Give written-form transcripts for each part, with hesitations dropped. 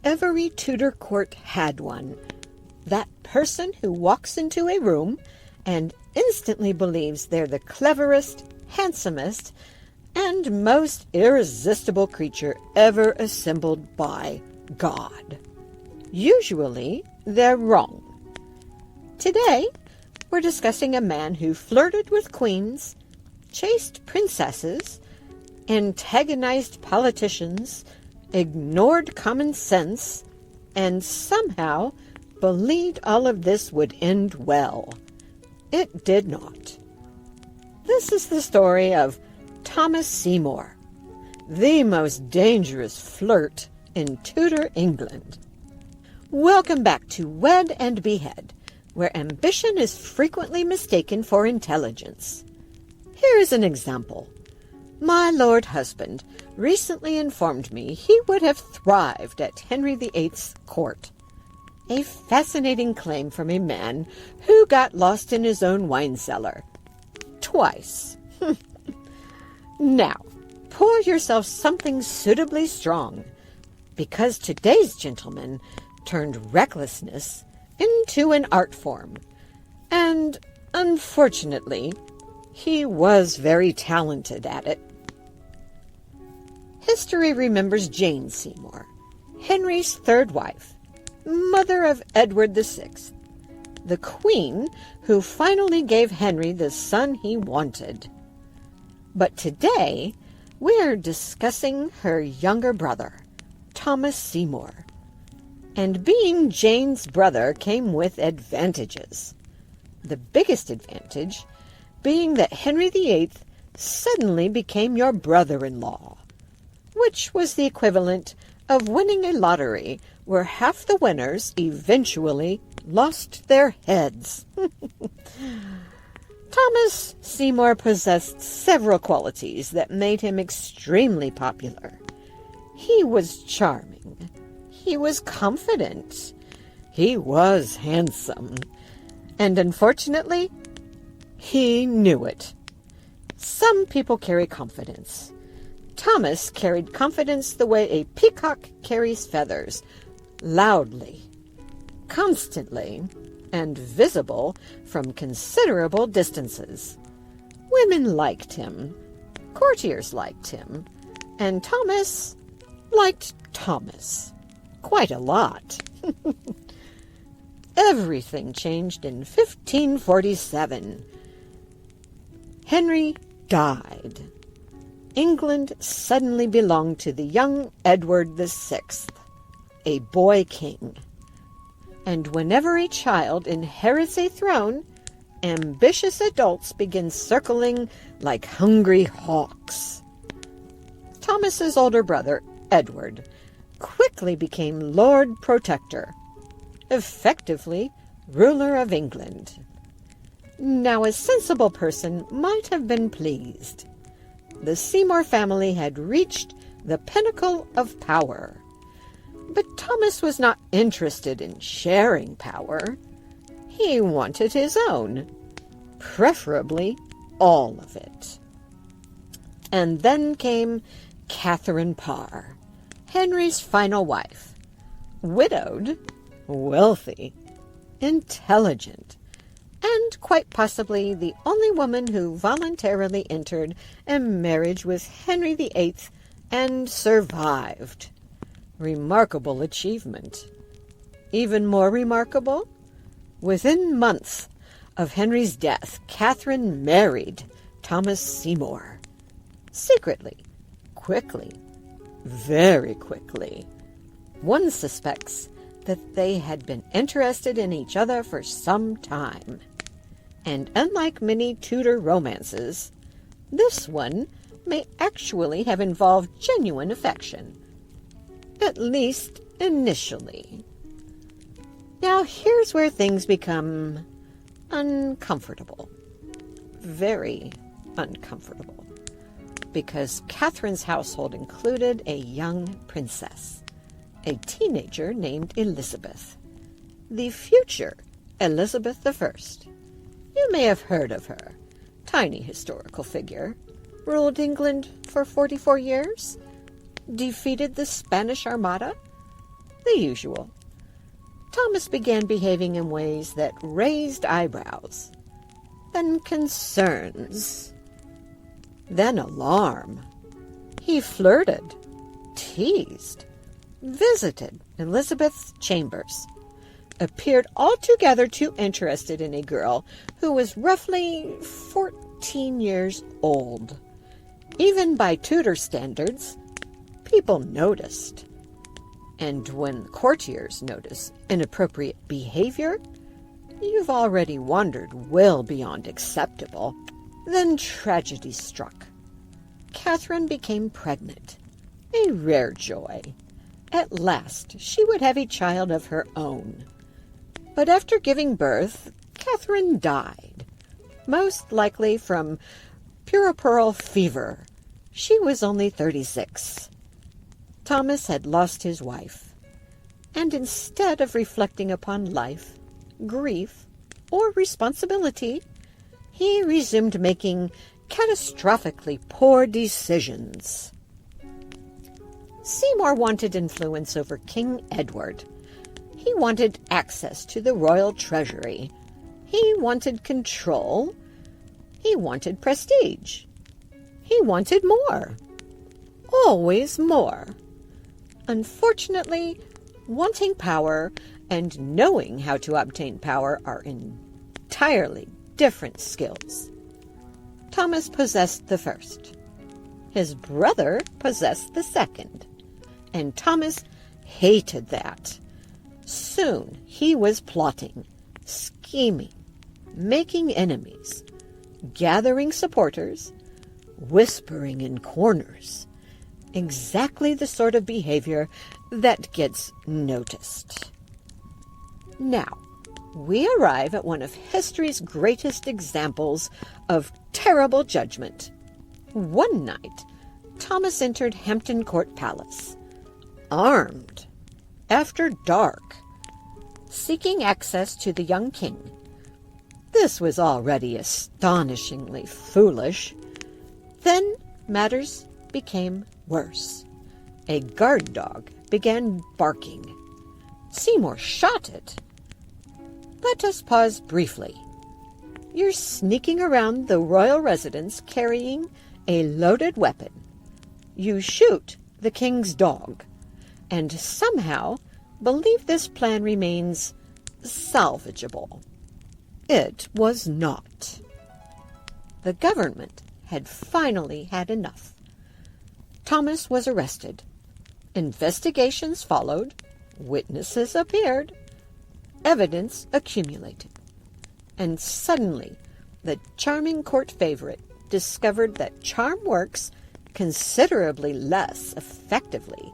Every Tudor court had one. That person who walks into a room and instantly believes they're the cleverest, handsomest, and most irresistible creature ever assembled by God. Usually, they're wrong. Today, we're discussing a man who flirted with queens, chased princesses, antagonized politicians, ignored common sense, and somehow believed all of this would end well. It did not. This is the story of Thomas Seymour, the most dangerous flirt in Tudor England. Welcome back to Wed BEHEAD, where ambition is frequently mistaken for intelligence. Here is an example. My lord husband recently informed me he would have thrived at Henry VIII's court. A fascinating claim from a man who got lost in his own wine cellar. Twice. Now, pour yourself something suitably strong, because today's gentleman turned recklessness into an art form. And, unfortunately, he was very talented at it. History remembers Jane Seymour, Henry's third wife, mother of Edward VI, the queen who finally gave Henry the son he wanted. But today, we're discussing her younger brother, Thomas Seymour. And being Jane's brother came with advantages. The biggest advantage being that Henry VIII suddenly became your brother-in-law, which was the equivalent of winning a lottery where half the winners eventually lost their heads. Thomas Seymour possessed several qualities that made him extremely popular. He was charming. He was confident. He was handsome. And unfortunately, he knew it. Some people carry confidence. Thomas carried confidence the way a peacock carries feathers, loudly, constantly, and visible from considerable distances. Women liked him, courtiers liked him, and Thomas liked Thomas. Quite a lot. Everything changed in 1547. Henry died. England suddenly belonged to the young Edward VI, a boy king. And whenever a child inherits a throne, ambitious adults begin circling like hungry hawks. Thomas's older brother, Edward, quickly became Lord Protector, effectively ruler of England. Now, a sensible person might have been pleased. The Seymour family had reached the pinnacle of power. But Thomas was not interested in sharing power. He wanted his own, preferably all of it. And then came Catherine Parr, Henry's final wife, widowed, wealthy, intelligent, and quite possibly the only woman who voluntarily entered a marriage with Henry VIII and survived. Remarkable achievement. Even more remarkable, within months of Henry's death, Catherine married Thomas Seymour. Secretly, quickly, very quickly. One suspects that they had been interested in each other for some time. And unlike many Tudor romances, this one may actually have involved genuine affection. At least initially. Now here's where things become uncomfortable. Very uncomfortable. Because Catherine's household included a young princess, a teenager named Elizabeth, the future Elizabeth I. You may have heard of her. Tiny historical figure. Ruled England for 44 years. Defeated the Spanish Armada. the usual. Thomas began behaving in ways that raised eyebrows, then concerns, then alarm. He flirted, teased, visited Elizabeth's chambers, appeared altogether too interested in a girl who was roughly 14 years old. Even by Tudor standards, people noticed. And when courtiers notice inappropriate behavior, you've already wandered well beyond acceptable. Then tragedy struck. Catherine became pregnant, a rare joy. At last she would have a child of her own. But after giving birth, Catherine died, most likely from puerperal fever. She was only 36. Thomas had lost his wife, and instead of reflecting upon life, grief, or responsibility, he resumed making catastrophically poor decisions. Seymour wanted influence over King Edward. He wanted access to the royal treasury. He wanted control. He wanted prestige. He wanted more. Always more. Unfortunately, wanting power and knowing how to obtain power are entirely different skills. Thomas possessed the first. His brother possessed the second. And Thomas hated that. Soon he was plotting, scheming, making enemies, gathering supporters, whispering in corners. Exactly the sort of behavior that gets noticed. Now, we arrive at one of history's greatest examples of terrible judgment. One night, Thomas entered Hampton Court Palace, armed, after dark, seeking access to the young king. This was already astonishingly foolish. Then matters became worse. A guard dog began barking. Seymour shot it. Let us pause briefly. You're sneaking around the royal residence carrying a loaded weapon. You shoot the king's dog, and somehow believe this plan remains salvageable. It was not. The government had finally had enough. Thomas was arrested. Investigations followed. Witnesses appeared. Evidence accumulated. And suddenly, the charming court favorite discovered that charm works considerably less effectively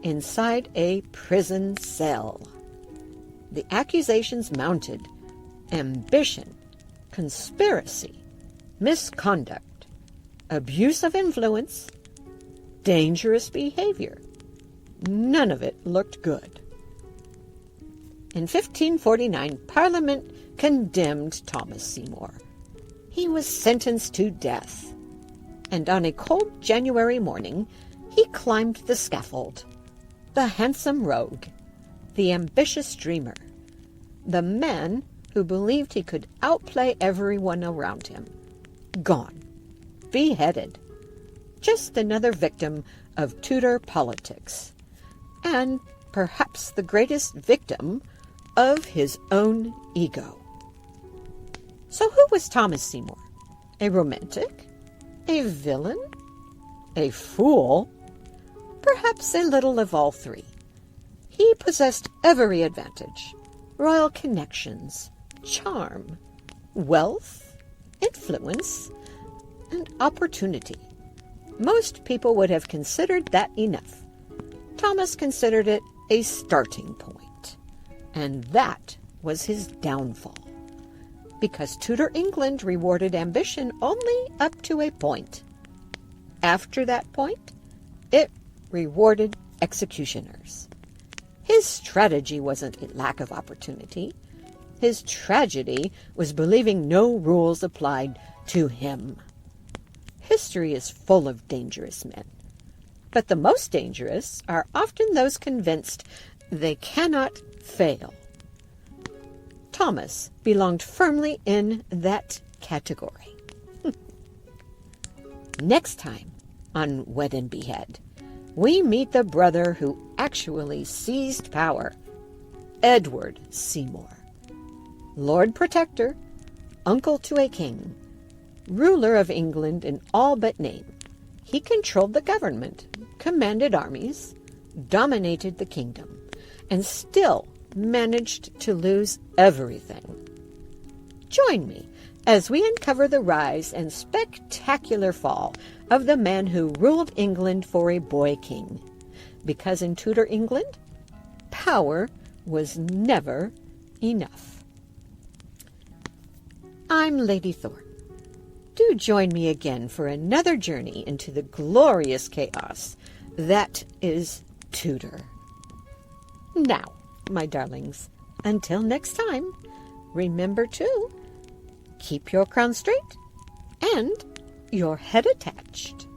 inside a prison cell. The accusations mounted: ambition, conspiracy, misconduct, abuse of influence, dangerous behavior. None of it looked good. In 1549, Parliament condemned Thomas Seymour. He was sentenced to death, and on a cold January morning, he climbed the scaffold. The handsome rogue, the ambitious dreamer, the man who believed he could outplay everyone around him. Gone. Beheaded. Just another victim of Tudor politics. And perhaps the greatest victim of his own ego. So who was Thomas Seymour? A romantic? A villain? A fool? Perhaps a little of all three. He possessed every advantage: royal connections, charm, wealth, influence, and opportunity. Most people would have considered that enough. Thomas considered it a starting point, and that was his downfall. Because Tudor England rewarded ambition only up to a point. After that point, it rewarded executioners. His strategy wasn't a lack of opportunity. His tragedy was believing no rules applied to him. History is full of dangerous men, but the most dangerous are often those convinced they cannot fail. Thomas belonged firmly in that category. Next time on Wed BEHEAD, we meet the brother who actually seized power, Edward Seymour. Lord Protector, uncle to a king, ruler of England in all but name. He controlled the government, commanded armies, dominated the kingdom, and still managed to lose everything. Join me as we uncover the rise and spectacular fall of the man who ruled England for a boy king. Because in Tudor England, power was never enough. I'm Lady Thorn. Do join me again for another journey into the glorious chaos that is Tudor. Now, my darlings, until next time, remember to keep your crown straight and your head attached.